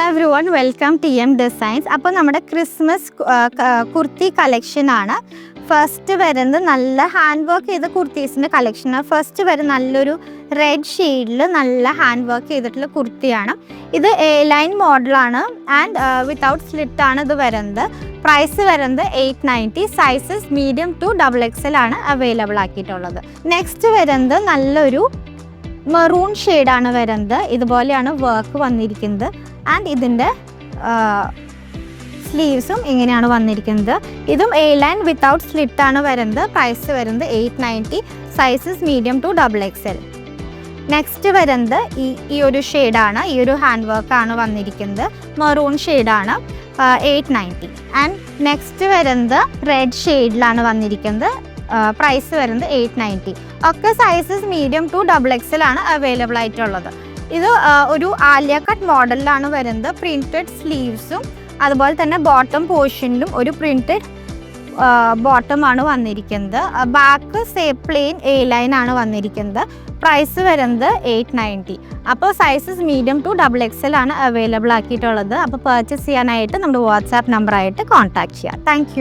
Hello every one, welcome TM designs. അപ്പോൾ നമ്മുടെ Christmas kurti കളക്ഷനാണ്. ഫസ്റ്റ് വരുന്നത് നല്ല ഹാൻഡ് വർക്ക് ചെയ്ത കുർത്തീസിൻ്റെ കളക്ഷനാണ്. ഫസ്റ്റ് വരുന്ന നല്ലൊരു റെഡ് ഷെയ്ഡിൽ നല്ല ഹാൻഡ് വർക്ക് ചെയ്തിട്ടുള്ള കുർത്തിയാണ്. ഇത് ലൈൻ മോഡലാണ് ആൻഡ് വിത്തൗട്ട് സ്ലിറ്റാണ് ഇത് വരുന്നത്. പ്രൈസ് വരുന്നത് 890. സൈസസ് മീഡിയം ടു XXL ആണ് അവൈലബിൾ ആക്കിയിട്ടുള്ളത്. നെക്സ്റ്റ് വരുന്നത് നല്ലൊരു മെറൂൺ ഷെയ്ഡാണ് വരുന്നത്. ഇതുപോലെയാണ് വർക്ക് വന്നിരിക്കുന്നത് ആൻഡ് ഇതിൻ്റെ സ്ലീവ്സും ഇങ്ങനെയാണ് വന്നിരിക്കുന്നത്. ഇതും ലൈൻ വിത്തൗട്ട് സ്ലിറ്റാണ് വരുന്നത്. പ്രൈസ് വരുന്നത് 890. Sizes medium to XXL. Next വരുന്നത് ഈ ഒരു ഷെയ്ഡാണ്. ഈ ഒരു ഹാൻഡ് വർക്കാണ് വന്നിരിക്കുന്നത്. മെറൂൺ ഷെയ്ഡാണ്. 890. ആൻഡ് നെക്സ്റ്റ് വരുന്നത് റെഡ് ഷെയ്ഡിലാണ് വന്നിരിക്കുന്നത്. പ്രൈസ് വരുന്നത് 890. ഒക്കെ സൈസസ് മീഡിയം ടു XXL ആണ് അവൈലബിൾ ആയിട്ടുള്ളത്. ഇത് ഒരു ആലിയ കട്ട് മോഡലിലാണ് വരുന്നത്. പ്രിൻറ്റഡ് സ്ലീവ്സും അതുപോലെ തന്നെ ബോട്ടം പോർഷനിലും ഒരു പ്രിൻറ്റഡ് ബോട്ടമാണ് വന്നിരിക്കുന്നത്. ബാക്ക് പ്ലെയിൻ ലൈൻ ആണ് വന്നിരിക്കുന്നത്. പ്രൈസ് വരുന്നത് 890. അപ്പോൾ സൈസസ് മീഡിയം ടു XXL ആണ് അവൈലബിൾ ആക്കിയിട്ടുള്ളത്. അപ്പോൾ പർച്ചേസ് ചെയ്യാനായിട്ട് നമ്മുടെ വാട്സാപ്പ് നമ്പറായിട്ട് കോൺടാക്ട് ചെയ്യാം. താങ്ക്